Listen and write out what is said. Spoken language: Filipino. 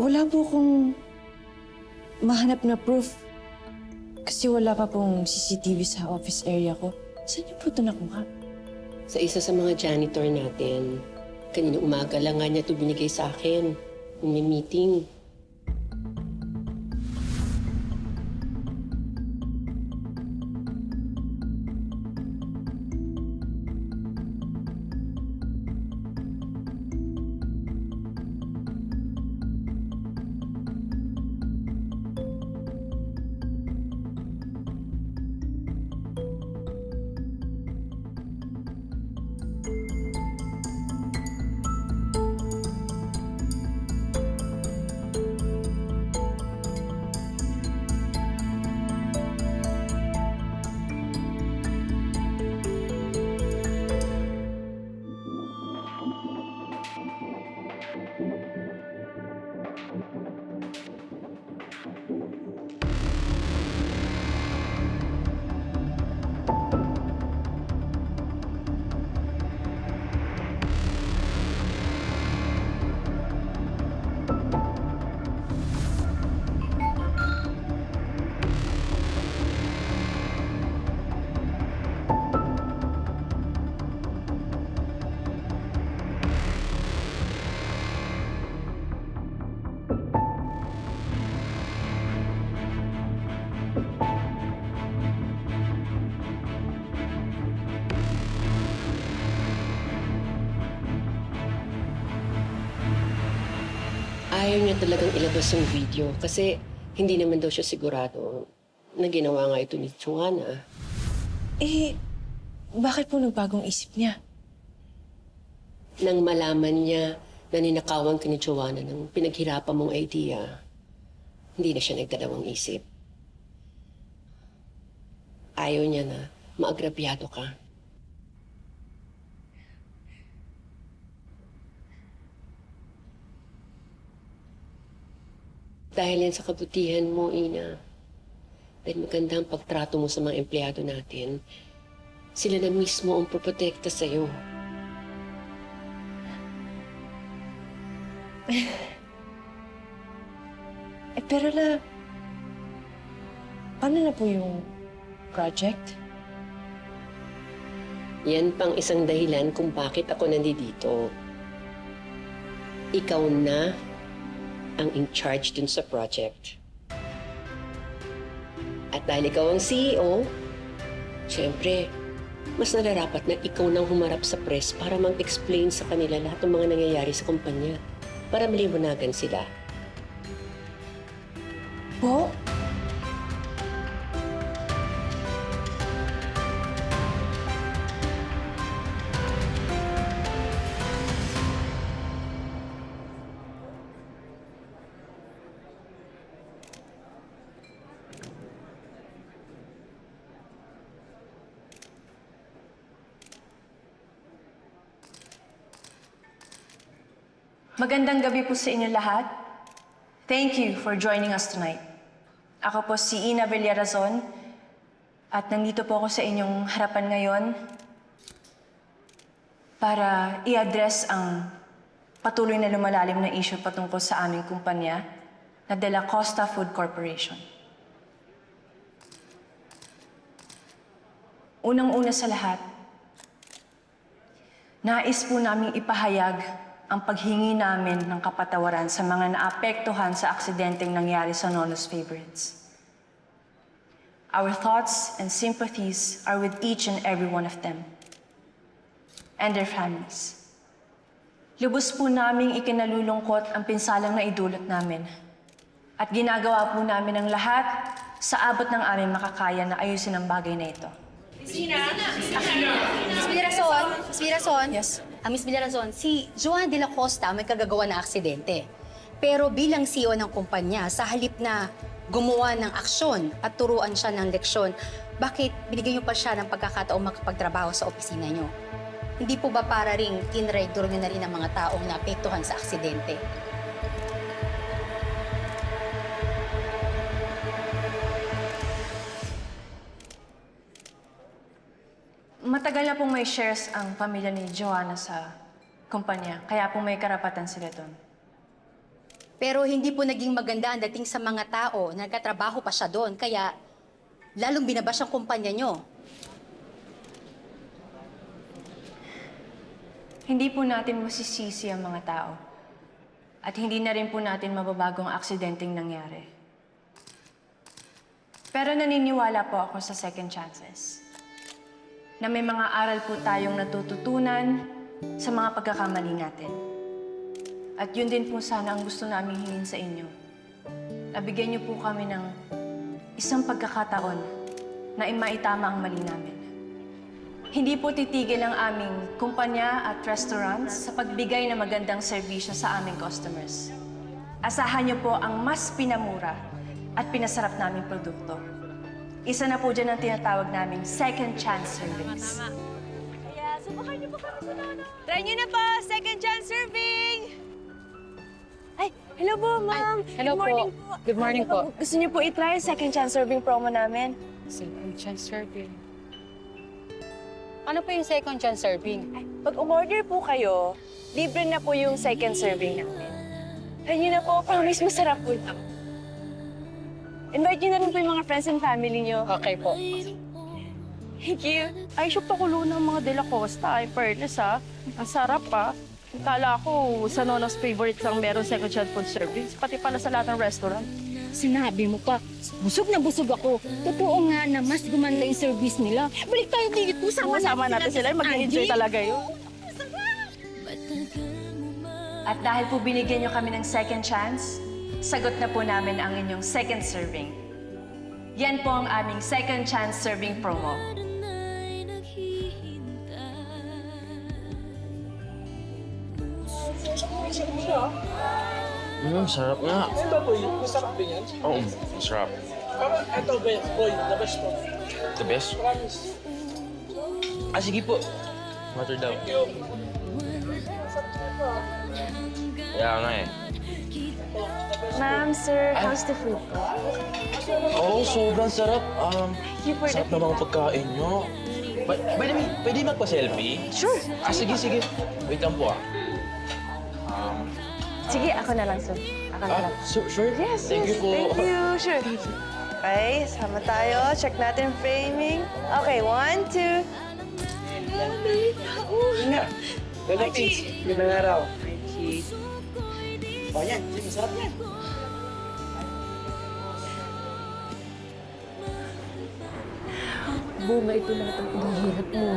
Wala po akong mahanap na proof. Kasi wala pa pong CCTV sa office area ko. Saan niyo po ito nakuha? Sa isa sa mga janitor natin, kanina umaga lang nga niya ito binigay sa akin. May meeting. Ayaw niya talagang ilabas yung video kasi hindi naman daw siya sigurado na ginawa nga ito ni Joanna. Eh, bakit po nagbagong isip niya? Nang malaman niya na ninakawan ka ni Joanna ng pinaghirapan mong idea, hindi na siya nagdalawang isip. Ayaw niya na maagrabyado ka. Dahil yan sa kabutihan mo, Ina. Dahil maganda ang pagtrato mo sa mga empleyado natin, sila na mismo ang proprotekta sa'yo. Pero paano na po yung project? Yan pang isang dahilan kung bakit ako nandito. Ikaw na ang in charge dun sa project. At dahil ikaw ang CEO, siyempre, mas nararapat na ikaw nang humarap sa press para mag-explain sa kanila lahat ng mga nangyayari sa kumpanya para maliwanagan sila. Po? Magandang gabi po sa inyo lahat. Thank you for joining us tonight. Ako po si Ina Villarazon at nandito po ako sa inyong harapan ngayon para i-address ang patuloy na lumalalim na issue patungkol sa aming kumpanya na De La Costa Food Corporation. Unang-una sa lahat, nais po naming ipahayag ang paghingi namin ng kapatawaran sa mga naapektuhan sa aksidenteng nangyari sa Nono's Favorites. Our thoughts and sympathies are with each and every one of them and their families. Lubos po naming ikinalulungkot ang pinsalang na idulot namin at ginagawa po namin ang lahat sa abot ng aming makakaya na ayusin ang bagay na ito. Miss Villarazon? Miss Villarazon? Yes. Miss Villarazon, si Joanna de la Costa may kagagawa na aksidente. Pero bilang CEO ng kumpanya, sa halip na gumawa ng aksyon at turuan siya ng leksyon, bakit binigyan niyo pa siya ng pagkakataong makapagtrabaho sa opisina niyo? Hindi po ba para ring tinraidor niyo na rin ang mga taong naapektuhan sa aksidente? Matagal na pong may shares ang pamilya ni Joanna sa kumpanya, kaya pong may karapatan sila doon. Pero hindi po naging maganda ang dating sa mga tao na nagkatrabaho pa siya doon. Kaya lalong binabash ang kumpanya nyo. Hindi po natin masisisi ang mga tao. At hindi na rin po natin mababago ang aksidenteng nangyari. Pero naniniwala po ako sa second chances. Na may mga aral po tayong natututunan sa mga pagkakamali natin. At yun din po sana ang gusto namin hingin sa inyo. Nabigyan niyo po kami ng isang pagkakataon na maitama ang mali namin. Hindi po titigil ang aming kumpanya at restaurants sa pagbigay ng magandang serbisyo sa aming customers. Asahan niyo po ang mas pinamura at pinasarap naming produkto. Isa na po dyan ang tinatawag naming second chance service. Kaya subukan niyo po kami sa nono. Try niyo na po, second chance serving! Ay, hello po, ma'am. hello Good morning po. Good morning po. Gusto niyo po i-try ang second chance serving promo namin? Second chance serving. Ano po yung second chance serving? Pag umorder po kayo, libre na po yung second serving namin. Ayun na po, promise masarap po ito. Invite niyo na rin po yung mga friends and family niyo. Okay po. Thank you. Ay, siya pakulo ng mga De La Costa. Ay, fairness ha. Ang sarap pa. Kala ko sa Nono's favorite lang meron second chance food service. Pati pala sa lahat ng restaurant. Sinabi mo pa, busog na busog ako. Totoo nga na mas gumanda yung service nila. Balik tayo dito, Sama natin sila. Mag-enjoy talaga yun. At dahil po binigyan niyo kami ng second chance, sagot na po namin ang inyong second serving. Yan po ang aming second chance serving promo. Sarap nga. Ano ba, boy? Masarap din yan? Oo, sarap. Parang ito, boy, the best to. The best? Promise. Sige po. Matter daw. Thank you. Kaya nga eh. Ma'am, sir, how's the food po? Oo, sobrang sarap. you for Sarap the na mga pagkain nyo. By the way, pwede magpa-selfie? Sure. Sige. Wait lang po Sige, ako na lang, sir. Ako na lang. Sure? Yes, Thank you po. Thank you. Sure. Okay, sama tayo. Check natin framing. Okay, 1, 2. Yun nga. Galating. Yun na nga raw. Oh, yan. Sige, masarap yan. Bunga ito lahat ang pinahirap mo.